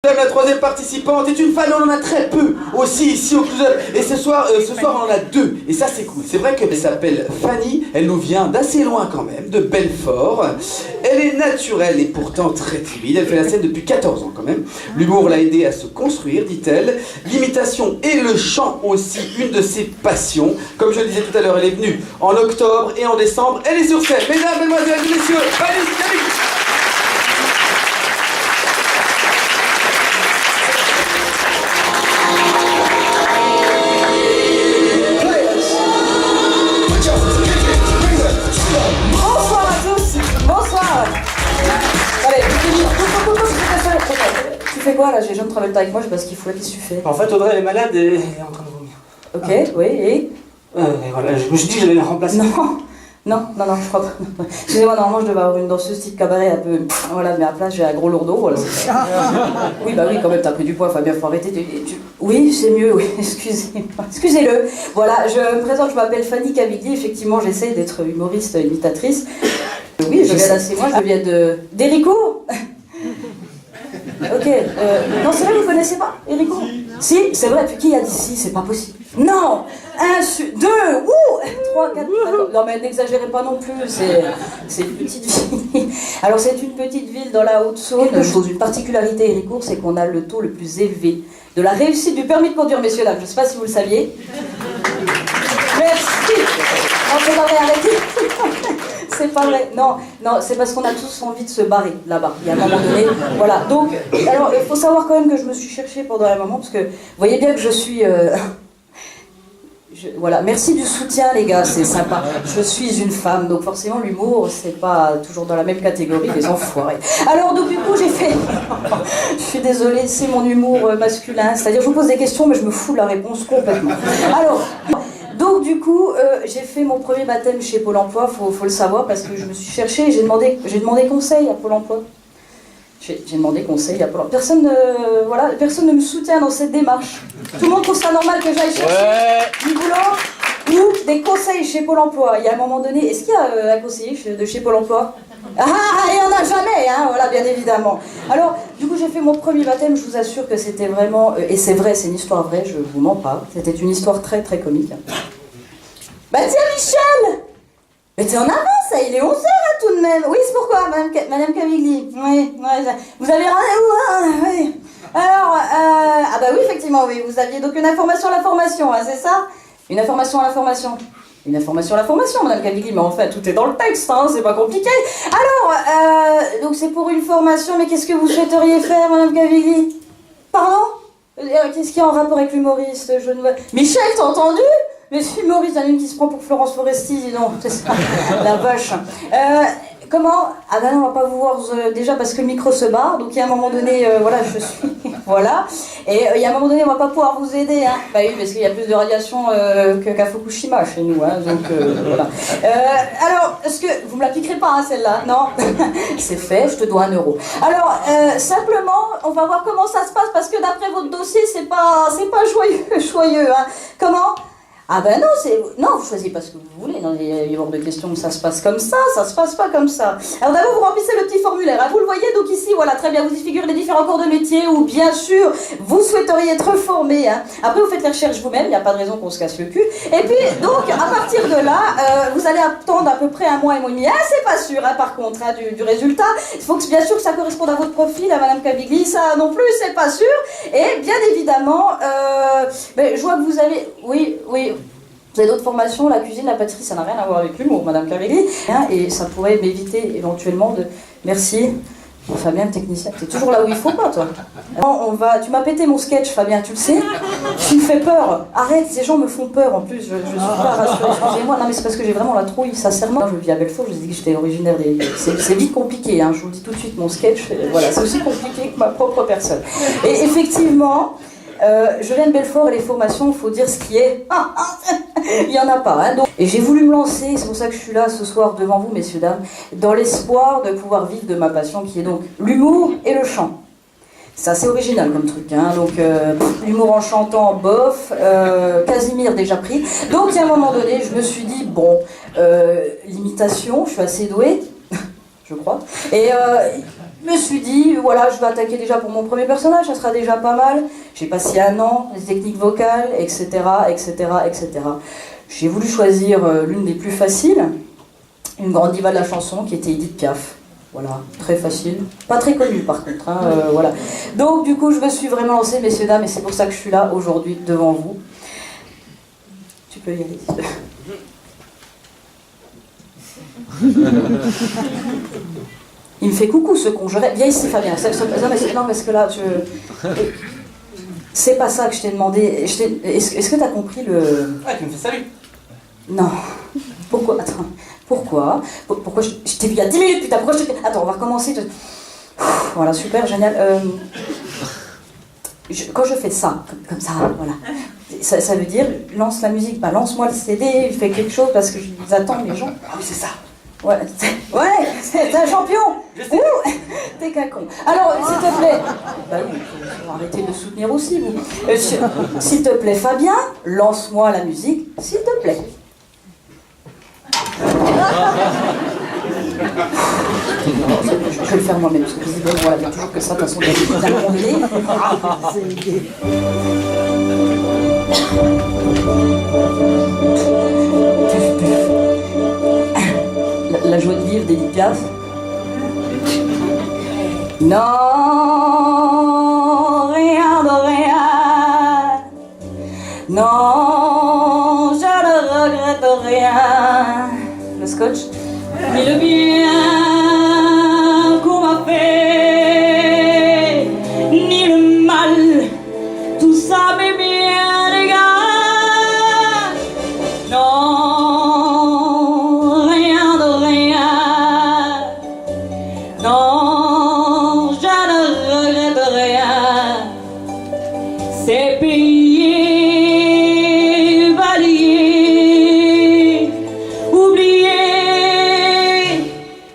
La troisième participante est une femme, on en a très peu aussi ici au Close Up. Et ce soir on en a deux. Et ça c'est cool. C'est vrai qu'elle s'appelle Fanny, elle nous vient d'assez loin quand même, de Belfort. Elle est naturelle et pourtant très timide. Elle fait la scène depuis 14 ans quand même. L'humour l'a aidée à se construire, dit-elle. L'imitation et le chant aussi, une de ses passions. Comme je le disais tout à l'heure, elle est venue en octobre et en décembre. Elle est sur scène. Mesdames, mesdemoiselles, messieurs, Fanny Camille. Tu fais quoi là? J'ai Jean Travolta avec moi, je sais pas ce qu'il faut là, qu'est-ce que tu fais? En fait, Audrey elle est malade et elle est en train de vomir. Ok, oui, et voilà, je me suis dit que j'allais la remplacer. Non, je crois pas. Excusez-moi, normalement je devais avoir une danseuse type cabaret un peu. Voilà, mais à la place j'ai un gros lourdeau, voilà. Oui, bah oui, quand même, t'as pris du poids, Fabien, faut arrêter. Oui, c'est mieux, oui, excusez-moi. Excusez-le. Voilà, je me présente, je m'appelle Fanny Cavigli, effectivement, j'essaye d'être humoriste, imitatrice. Oui, je viens d'assez moi, je viens d'Héricourt. Ok, non, c'est vrai, vous connaissez pas Héricourt? Si, c'est vrai, puis qui a dit si? C'est pas possible. Non! 1, 2, 3, 4, non mais n'exagérez pas non plus, c'est une petite ville. Alors c'est une petite ville dans la Haute-Saône. Une particularité Héricourt, c'est qu'on a le taux le plus élevé de la réussite du permis de conduire, messieurs dames. Je sais pas si vous le saviez. Merci! Non, c'est pas vrai, arrêtez. C'est pas vrai. Non, c'est parce qu'on a tous envie de se barrer là-bas. Il y a un moment donné. Voilà. Donc, alors, il faut savoir quand même que je me suis cherchée pendant un moment, parce que vous voyez bien que je suis. Voilà. Merci du soutien, les gars, c'est sympa. Je suis une femme, donc forcément l'humour, c'est pas toujours dans la même catégorie, les enfoirés. Alors, donc du coup, j'ai fait. Je suis désolée, c'est mon humour masculin. C'est-à-dire, je vous pose des questions, mais je me fous de la réponse complètement. Alors. Donc du coup, j'ai fait mon premier baptême chez Pôle emploi, faut le savoir, parce que je me suis cherchée, j'ai demandé conseil à Pôle emploi. J'ai demandé conseil à Pôle emploi. Personne ne me soutient dans cette démarche. Tout le monde trouve ça normal que j'aille chercher du boulot ou des conseils chez Pôle emploi. Il y a un moment donné, est-ce qu'il y a un conseiller de chez Pôle emploi? Ah, il n'y en a jamais, hein, voilà, bien évidemment. Alors, du coup, j'ai fait mon premier baptême, je vous assure que c'était vraiment... et c'est vrai, c'est une histoire vraie, je vous mens pas. C'était une histoire très, très comique. Bah tiens, Michel! Mais t'es en avance, il est 11h tout de même. Oui, c'est pourquoi, Madame Cavigli. Oui, vous avez rendez-vous, hein? Oui. Alors, ah bah oui, effectivement, oui, vous aviez donc une information à la formation, hein, c'est ça? Une information à la formation. Une information à la formation, Madame Cavigli, mais en fait, tout est dans le texte, hein, c'est pas compliqué. Alors, donc c'est pour une formation, mais qu'est-ce que vous souhaiteriez faire, Madame Cavigli? Pardon? Qu'est-ce qui est en rapport avec l'humoriste? Michel, t'as entendu? Mais c'est humoriste, il y en a une qui se prend pour Florence Foresti, dis donc, c'est ça, la vache. Comment? Ah ben non, on va pas vous voir déjà parce que le micro se barre, donc il y a un moment donné, voilà, je suis, voilà, et il y a un moment donné, on va pas pouvoir vous aider, hein. Bah oui, parce qu'il y a plus de radiation qu'à Fukushima chez nous, hein, donc voilà. Alors, est-ce que, vous me la piquerez pas, hein, celle-là, non? C'est fait, je te dois 1 euro. Alors, simplement, on va voir comment ça se passe, parce que d'après votre dossier, c'est pas joyeux, hein. Comment? Ah ben non, vous choisissez pas ce que vous voulez, non, il y a hors de question que ça se passe comme ça se passe pas comme ça. Alors d'abord vous remplissez le petit formulaire, hein, vous le voyez donc ici, voilà, très bien, vous y figurez les différents corps de métier où bien sûr vous souhaiteriez être formé, hein. Après vous faites les recherches vous-même, il n'y a pas de raison qu'on se casse le cul, et puis donc à partir de là, vous allez attendre à peu près 1 mois et demi, c'est pas sûr, hein, par contre, hein, du résultat, il faut que bien sûr que ça corresponde à votre profil, à Madame Cavigli, ça non plus c'est pas sûr, et bien évidemment, je vois que vous avez, oui, vous avez d'autres formations, la cuisine, la pâtisserie, ça n'a rien à voir avec l'humour, Madame Cavigli. Et ça pourrait m'éviter éventuellement de... Merci. Fabien, le technicien, t'es toujours là où il faut pas, toi. Non, tu m'as pété mon sketch, Fabien, tu le sais? Tu me fais peur. Arrête, ces gens me font peur, en plus. Je suis pas rassurée, excusez-moi. Non, mais c'est parce que j'ai vraiment la trouille, sincèrement. Je vis à Belfort, je vous ai dit que j'étais originaire des... C'est vite compliqué, hein, je vous le dis tout de suite, mon sketch, voilà, c'est aussi compliqué que ma propre personne. Et effectivement... je viens de Belfort et les formations, il faut dire ce qui est. Il n'y en a pas. Hein, donc. Et j'ai voulu me lancer, c'est pour ça que je suis là ce soir devant vous, messieurs, dames, dans l'espoir de pouvoir vivre de ma passion qui est donc l'humour et le chant. C'est assez original comme truc. Hein, donc l'humour en chantant, bof, Casimir déjà pris. Donc à un moment donné, je me suis dit, bon, l'imitation, je suis assez douée, je crois. Et Je me suis dit, voilà, je vais attaquer déjà pour mon premier personnage, ça sera déjà pas mal. J'ai passé un an, des techniques vocales, etc., etc., etc. J'ai voulu choisir l'une des plus faciles, une grande diva de la chanson qui était Edith Piaf. Voilà, très facile. Pas très connue par contre, hein, voilà. Donc du coup, je me suis vraiment lancée, messieurs, dames, et c'est pour ça que je suis là aujourd'hui devant vous. Tu peux y aller. Il me fait coucou ce con, viens ici Fabien. Non, parce que là, c'est pas ça que je t'ai demandé. Est-ce que t'as compris le... Ah, tu me fais salut. Non. Pourquoi? Attends. Pourquoi je t'ai vu il y a 10 minutes, putain, pourquoi je t'ai... Attends, on va recommencer. Voilà, super, génial. Quand je fais ça, comme ça, voilà, ça veut dire, lance la musique, bah lance-moi le CD, fais quelque chose, parce que ils attendent les gens. Ah oui, c'est ça. Ouais, c'est un champion. Ouh, t'es qu'un con. Alors, s'il te plaît, bah oui, faut arrêter de soutenir aussi, vous. S'il te plaît, Fabien, lance-moi la musique, s'il te plaît. Je vais le faire moi-même, parce que visiblement, voilà, il y a toujours que ça, de toute façon, dans un moment donné. La joie de vivre d'Edith Piaf. Non, rien de rien. Non, je ne regrette rien. Le scotch. Ni le bien qu'on m'a fait, ni le mal. Tout ça m'est bien égal. Non, rien de rien. Non, je ne regrette rien. C'est payé, balayé, oublié.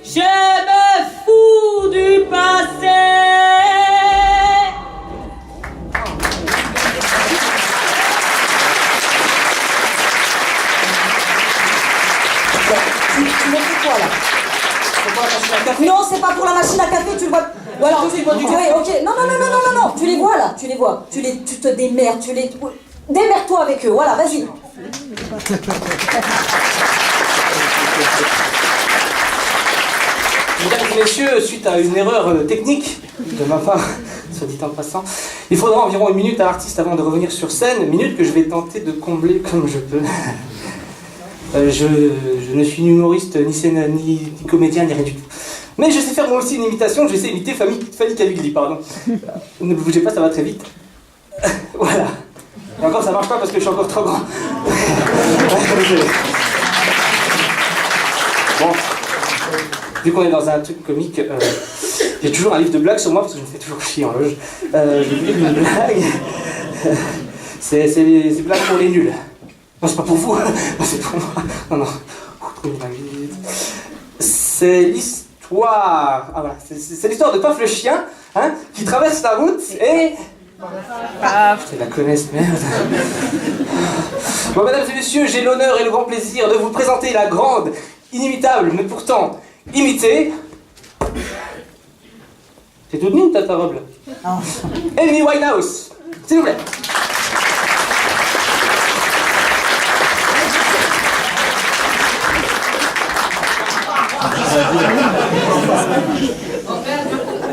Je me fous du passé. Tu me fais quoi là? Non, c'est pas pour la machine à café, tu le vois. Voilà, oui, ok. Non, tu les vois là, tu les vois. Tu te démerdes, démerde-toi avec eux, voilà, vas-y. Mesdames et messieurs, suite à une erreur technique de ma part, soit dit en passant, il faudra environ une minute à l'artiste avant de revenir sur scène, minute que je vais tenter de combler comme je peux. Je ne suis ni humoriste, ni comédien, ni rien du tout. Mais je sais faire moi aussi une imitation, je sais imiter Fanny Cavigli, pardon. Ne bougez pas, ça va très vite. Voilà. Et encore, ça marche pas parce que je suis encore trop grand. Bon. Vu qu'on est dans un truc comique, j'ai toujours un livre de blagues sur moi parce que je me fais toujours chier en loge. Je vais vous lire une blague. C'est blague pour les nuls. Non, c'est pas pour vous, c'est pour moi. Non. C'est l'histoire. Ah voilà, c'est l'histoire de Paf le chien, hein, qui traverse la route et. Je la connais, cette merde. Bon, mesdames et messieurs, j'ai l'honneur et le grand plaisir de vous présenter la grande, inimitable, mais pourtant imitée. C'est toute nue, ta robe là. Amy Winehouse, s'il vous plaît.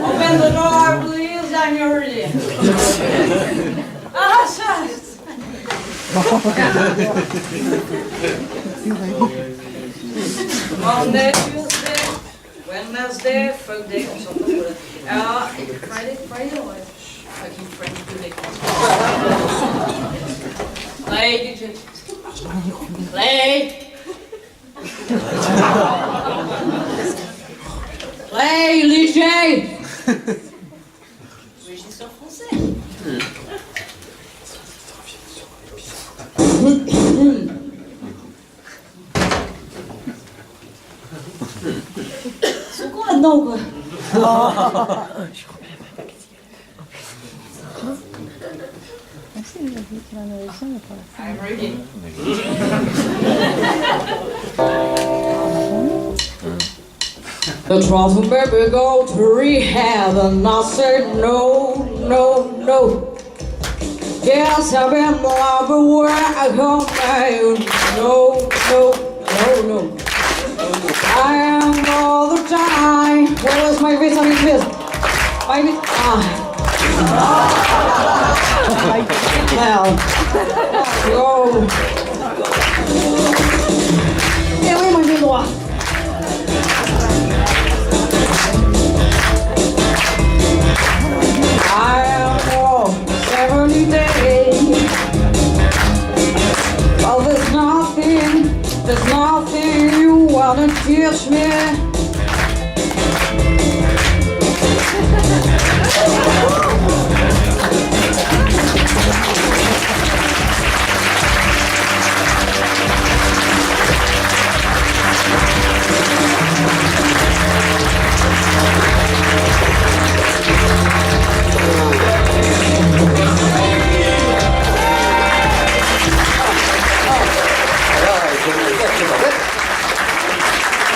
Open the door, please, I'm ready. Ah, shut. Monday, Tuesday, Wednesday, Friday, on s'en fout. Friday, ouais. Fucking French today. Play, DJ. Play. Play, DJ. Régisseur français. Ils sont cons là-dedans ou quoi? I'm ready. The trouble baby go to rehab and I said no, no, no. Yes, I've been everywhere I come out. No, no, no, no. I am all the time. Where is my vitamin pill? Well, go. Et oui, moi j'ai le droit. I am all 70 days. Oh, there's nothing you wanna teach me.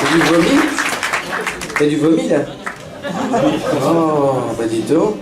C'est du vomi? T'as du vomi là? Oh, bah dis donc.